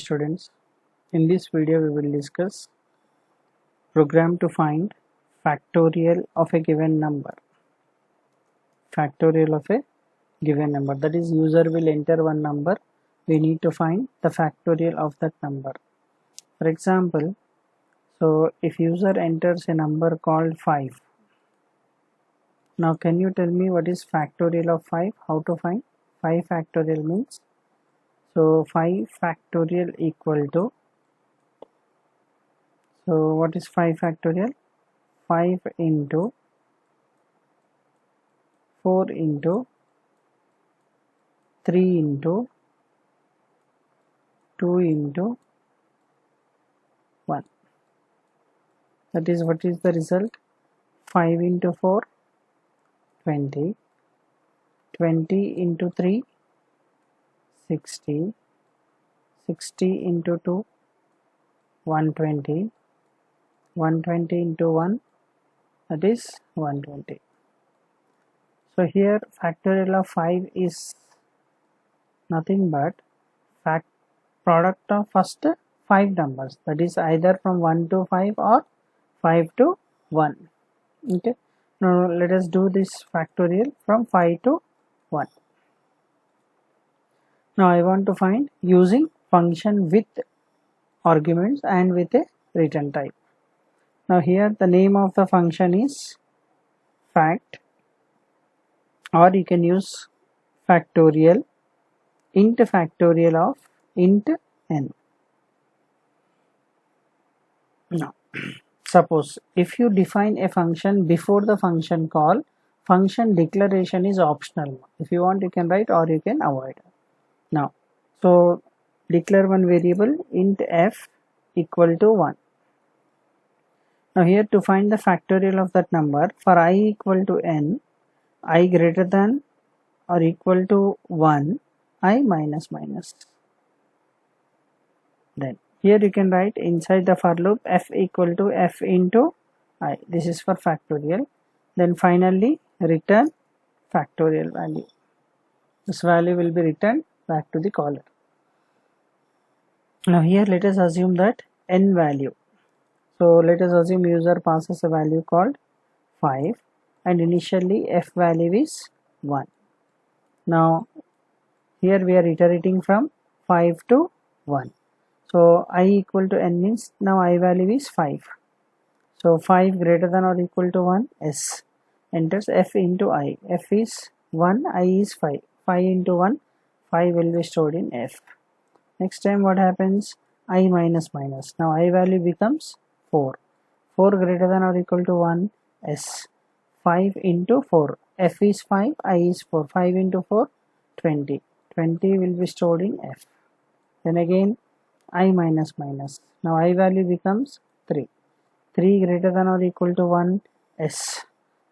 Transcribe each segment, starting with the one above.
students, in this video we will discuss program to find factorial of a given number. Factorial of a given number, that is, user will enter one number, we need to find the factorial of that number. For example, so if user enters a number called 5, now can you tell me what is factorial of 5? How to find 5 factorial means? So 5 factorial equal to, so what is 5 factorial? 5 into 4 into 3 into 2 into 1. That is, what is the result? 5 into 4, 20, 20 into 3, 60, 60 into 2, 120, 120 into 1, that is 120. So here factorial of 5 is nothing but product of first 5 numbers, that is either from 1 to 5 or 5 to 1. Okay, now let us do this factorial from 5 to 1. Now I want to find using function with arguments and with a return type. Now here the name of the function is fact, or you can use factorial, int factorial of int n. Now suppose if you define a function before the function call, function declaration is optional. If you want you can write or you can avoid. Now so declare one variable int f equal to 1. Now here to find the factorial of that number, for I equal to n, I greater than or equal to 1, I minus minus. Then here you can write inside the for loop f equal to f into I. This is for factorial. Then finally return factorial value. This value will be returned back to the caller. Now here let us assume that n value. So let us assume user passes a value called 5 and initially f value is 1. Now here we are iterating from 5 to 1. So I equal to n means now I value is 5. So 5 greater than or equal to 1, s enters f into I. F is 1, I is 5. 5 into 1, 5 will be stored in f. Next time what happens? I minus minus. Now I value becomes 4. 4 greater than or equal to 1, s. 5 into 4. F is 5, I is 4. 5 into 4, 20. 20 will be stored in f. Then again I minus minus. Now I value becomes 3. 3 greater than or equal to 1, s.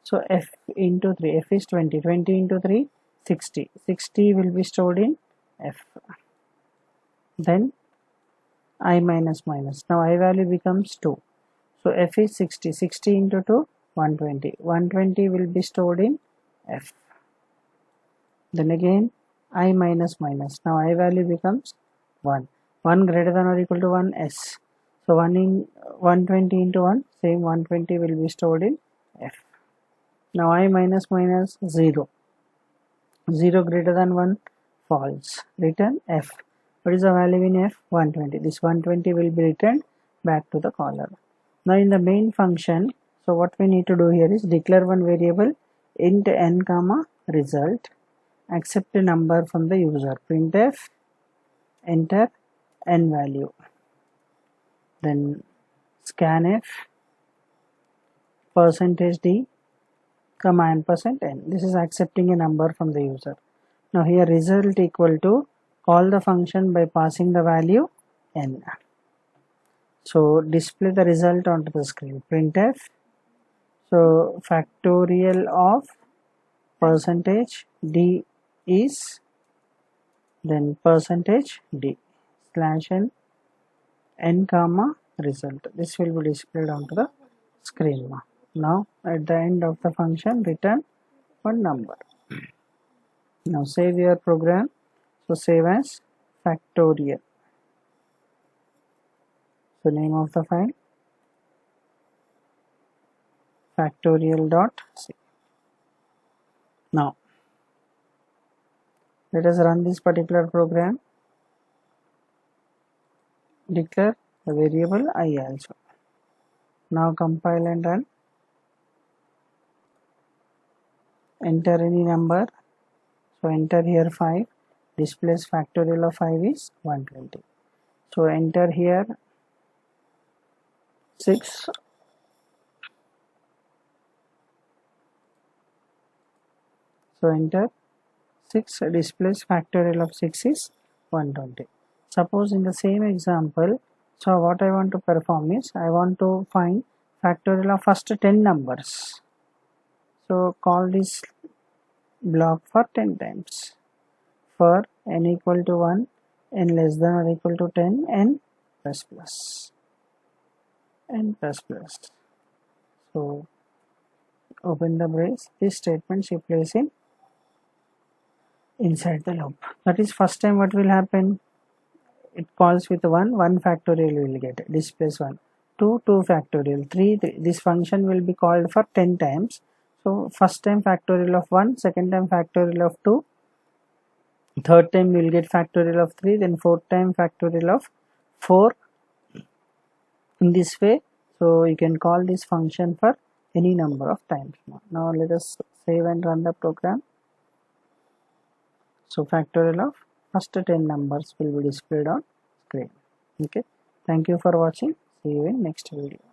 So f into 3. F is 20. 20 into 3, 60. 60 will be stored in f. Then I minus minus. Now I value becomes 2. So f is 60. 60 into 2, 120. 120 will be stored in f. Then again I minus minus. Now I value becomes 1. 1 greater than or equal to 1, s. So 120 into 1, same 120 will be stored in f. Now I minus minus 0. 0 greater than 1, false. Return f. What is the value in f? 120. This 120 will be returned back to the caller. Now in the main function, so what we need to do here is declare one variable int n comma result, accept a number from the user, printf, enter n value, then scanf %d comma n%n. This is accepting a number from the user. Now here result equal to, call the function by passing the value n. So display the result onto the screen, printf. So factorial of %d is, then %d slash n comma result. This will be displayed onto the screen. Now at the end of the function return one number. Now save your program. So save as Factorial. So name of the file factorial.c. Now let us run this particular program. Declare the variable I also. Now compile and run. Enter any number. So enter here 5. Displays factorial of 5 is 120. So enter here 6. So enter 6. Displays factorial of 6 is 120. Suppose in the same example, so what I want to perform is I want to find factorial of first 10 numbers. So call this block for 10 times. For n equal to 1, n less than or equal to 10, n plus plus, n plus plus. So open the brace. This statement you place in inside the loop. That is first time what will happen? It calls with 1 factorial will get, displays 1. 2 factorial, 3 this function will be called for 10 times. So first time factorial of 1, second time factorial of 2, third time we will get factorial of 3, then fourth time factorial of 4, in this way. So you can call this function for any number of times. Now let us save and run the program. So factorial of first 10 numbers will be displayed on screen. Okay, thank you for watching. See you in next video.